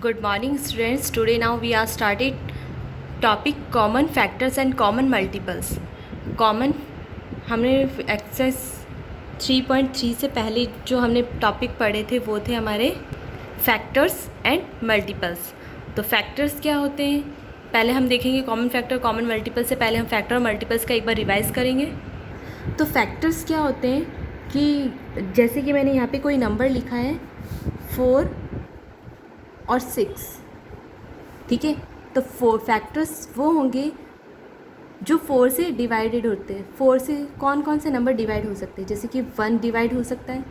Good morning students. Today now we are started topic common factors and common multiples. Common हमने exercise 3.3 से पहले जो हमने topic पढ़े थे वो थे हमारे फैक्टर्स एंड मल्टीपल्स. तो फैक्टर्स क्या होते हैं पहले हम देखेंगे. कॉमन फैक्टर कॉमन मल्टीपल से पहले हम फैक्टर और मल्टीपल्स का एक बार रिवाइज करेंगे. तो फैक्टर्स क्या होते हैं कि जैसे कि मैंने यहाँ पे कोई नंबर लिखा है 4 और 6, ठीक है. तो 4 फैक्टर्स वो होंगे जो 4 से डिवाइडेड होते हैं. 4 से कौन कौन से नंबर डिवाइड हो सकते हैं, जैसे कि 1 डिवाइड हो सकता है,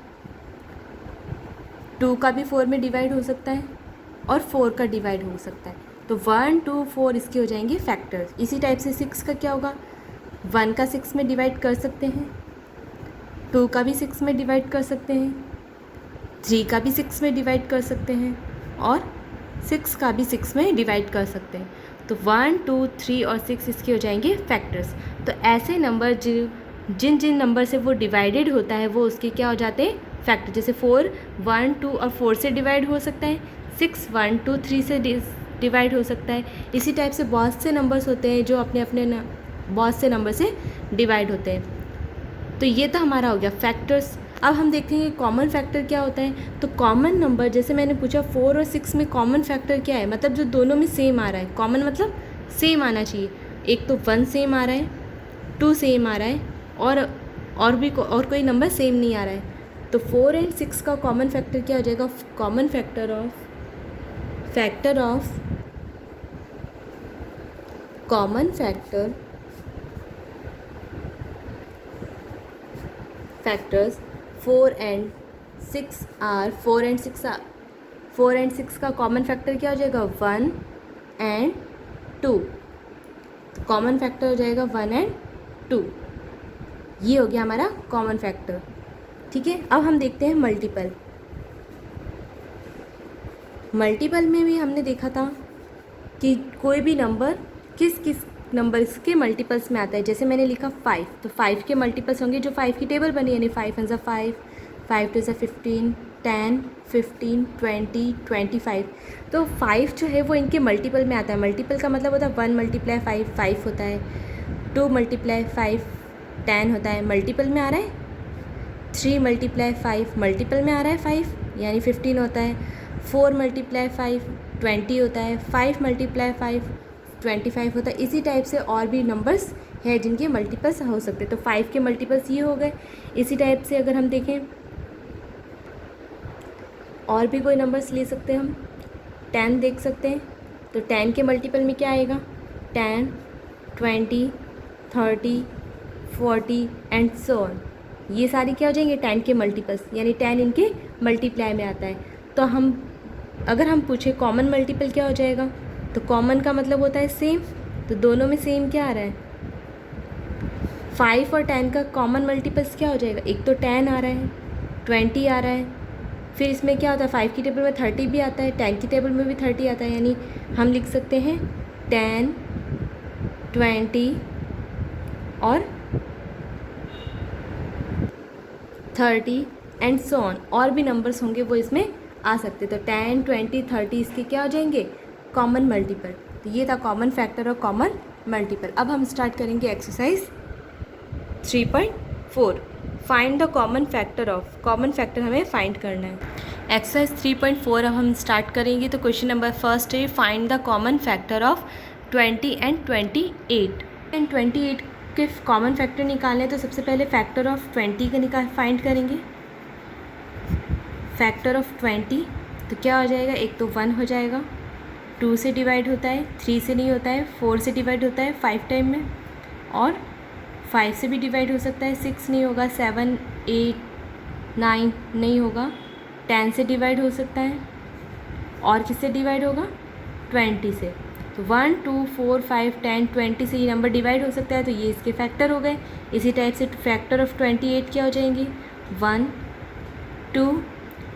2 का भी 4 में डिवाइड हो सकता है और 4 का डिवाइड हो सकता है. तो 1, 2, 4 इसके हो जाएंगे फैक्टर्स. इसी टाइप से 6 का क्या होगा, 1 का 6 में डिवाइड कर सकते हैं, 2 का भी 6 में डिवाइड कर सकते हैं, 3 का भी 6 में डिवाइड कर सकते हैं और 6 का भी 6 में डिवाइड कर सकते हैं. तो 1, 2, 3 और 6 इसके हो जाएंगे फैक्टर्स. तो ऐसे नंबर जिन जिन नंबर से वो डिवाइडेड होता है वो उसके क्या हो जाते हैं फैक्टर. जैसे 4 1, 2 और 4 से डिवाइड हो सकता है, 6 1, 2, 3 से डिवाइड हो सकता है. इसी टाइप से बहुत से नंबर्स होते हैं जो अपने अपने बहुत से नंबर से डिवाइड होते हैं. तो ये तो हमारा हो गया फैक्टर्स. अब हम देखेंगे कॉमन फैक्टर क्या होता है. तो कॉमन नंबर जैसे मैंने पूछा 4 और 6 में कॉमन फैक्टर क्या है, मतलब जो दोनों में सेम आ रहा है. कॉमन मतलब सेम आना चाहिए. एक तो 1 सेम आ रहा है, 2 सेम आ रहा है और कोई नंबर सेम नहीं आ रहा है. तो 4 एंड 6 का कॉमन फैक्टर क्या हो जाएगा, common factor of common factors 4 and 6 का कॉमन फैक्टर क्या हो जाएगा 1 एंड 2. तो कॉमन फैक्टर हो जाएगा 1 एंड 2. ये हो गया हमारा कॉमन फैक्टर, ठीक है. अब हम देखते हैं मल्टीपल में भी हमने देखा था कि कोई भी नंबर किस किस नंबर्स के मल्टीपल्स में आता है. जैसे मैंने लिखा 5, तो 5 के मल्टीपल्स होंगे जो 5 की टेबल बनी, यानी 5 1 5, 5 2 15, 10, 15, 20, 25. तो 5 जो है वो इनके मल्टीपल में आता है. मल्टीपल का मतलब होता है 1 × 5 5 होता है, 2 × 5 10 होता है, मल्टीपल में आ रहा है. 3 × 5 मल्टीपल में आ रहा है 5 यानी 15 होता है. 4 × 5 20 होता है, 5 × 5 25 होता है. इसी टाइप से और भी नंबर्स है जिनके मल्टीपल्स हो सकते हैं. तो 5 के मल्टीपल्स ये हो गए. इसी टाइप से अगर हम देखें और भी कोई नंबर्स ले सकते हैं, हम 10 देख सकते हैं. तो 10 के मल्टीपल में क्या आएगा, 10, 20, 30, 40 एंड सो ऑन. ये सारी क्या हो जाएंगे 10 के मल्टीपल्स, यानी 10 इनके मल्टीप्लाई में आता है. तो अगर हम पूछे कॉमन मल्टीपल क्या हो जाएगा, तो कॉमन का मतलब होता है सेम. तो दोनों में सेम क्या आ रहा है, 5 और 10 का कॉमन मल्टीपल्स क्या हो जाएगा. एक तो 10 आ रहा है, 20 आ रहा है, फिर इसमें क्या होता है 5 की टेबल में 30 भी आता है, 10 की टेबल में भी 30 आता है. यानी हम लिख सकते हैं 10, 20 और 30 एंड सो ऑन. और भी नंबर्स होंगे वो इसमें आ सकते. तो 10, 20, 30 इसके क्या हो जाएंगे कॉमन मल्टीपल. तो ये था कॉमन फैक्टर और कॉमन मल्टीपल. अब हम स्टार्ट करेंगे exercise 3.4. Find the common factor of. Common factor हमें फाइंड करना है. एक्सरसाइज 3.4 अब हम स्टार्ट करेंगे. तो क्वेश्चन नंबर फर्स्ट है find the common factor of 20 and 28. And 28 के कॉमन फैक्टर निकालने हैं. तो सबसे पहले फैक्टर ऑफ 20 का फाइंड करेंगे. फैक्टर ऑफ 20 तो क्या हो जाएगा, एक तो 1 हो जाएगा, 2 से डिवाइड होता है, 3 से नहीं होता है, 4 से डिवाइड होता है 5 टाइम में, और 5 से भी डिवाइड हो सकता है, 6 नहीं होगा, 7, 8, 9 नहीं होगा, 10 से डिवाइड हो सकता है, और किससे डिवाइड होगा 20 से. तो 1, 2, 4, 5, 10, 20 से ये नंबर डिवाइड हो सकता है. तो ये इसके फैक्टर हो गए. इसी टाइप से फैक्टर ऑफ 28 क्या हो जाएंगे, 1, 2,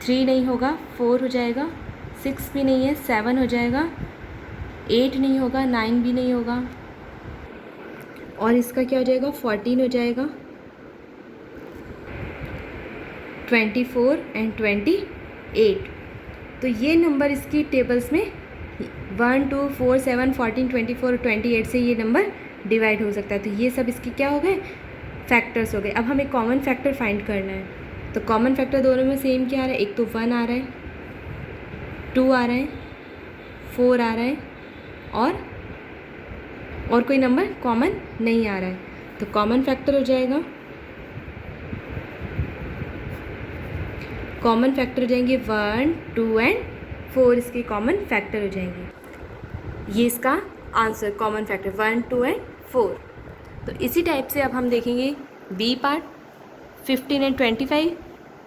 3 नहीं होगा, 4 हो जाएगा, 6 भी नहीं है, 7 हो जाएगा, 8 नहीं होगा, 9 भी नहीं होगा, और इसका क्या हो जाएगा 14 हो जाएगा, 24 एंड 28. तो ये नंबर इसकी टेबल्स में 1, 2, 4, 7, 14, 24, 28 से ये नंबर डिवाइड हो सकता है। तो ये सब इसके क्या हो गए, फैक्टर्स हो गए। अब हमें कॉमन फैक्टर फाइंड करना है। तो कॉमन फैक्टर दोनों में सेम क्या आ रहा है, एक तो 1 आ रहा है, 2 आ रहा है, 4 आ रहा है, और कोई नंबर कॉमन नहीं आ रहा है। तो कॉमन फैक्टर हो जाएगा, कॉमन फैक्टर हो जाएंगे 1, 2 एंड 4 इसके कॉमन फैक्टर हो जाएंगे। ये इसका आंसर कॉमन फैक्टर 1, 2 एंड 4। तो इसी टाइप से अब हम देखेंगे बी पार्ट 15 एंड 25।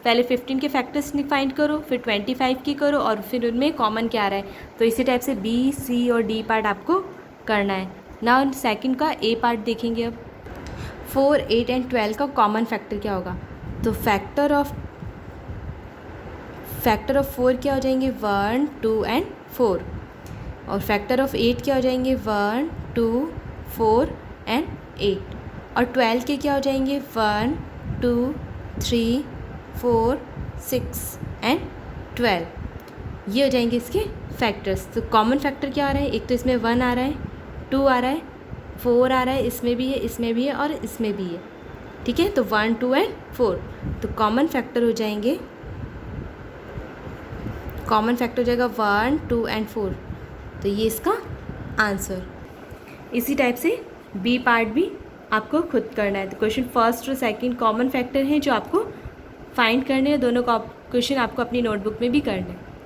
पहले 15 के फैक्टर्स फाइंड करो, फिर 25 की करो, और फिर उनमें कॉमन क्या आ रहा है। तो इसी टाइप से बी, सी और डी पार्ट आपको करना है। नाउ सेकंड का ए पार्ट देखेंगे। अब 4, 8 एंड 12 का कॉमन फैक्टर क्या होगा। तो फैक्टर ऑफ 4 क्या हो जाएंगे, 1, 2 एंड 4। और फैक्टर ऑफ 8 क्या हो जाएंगे, 1, 2, 4 एंड 8। और 12 के क्या हो जाएंगे, 1, 2, 3, 4, 6 एंड 12। ये हो जाएंगे इसके फैक्टर्स। तो कॉमन फैक्टर क्या आ रहा है, एक तो इसमें 1 आ रहा है, 2 आ रहा है, 4 आ रहा है, इसमें भी है, इसमें भी है और इसमें भी है। ठीक है, तो 1, 2 एंड 4। तो कॉमन फैक्टर हो जाएंगे 1, 2 एंड 4। तो ये इसका आंसर। इसी टाइप से बी पार्ट भी आपको खुद करना है। तो क्वेश्चन फर्स्ट और सेकंड कॉमन फैक्टर हैं जो आपको फाइंड करने हैं। दोनों क्वेश्चन आपको अपनी नोटबुक में भी करना है।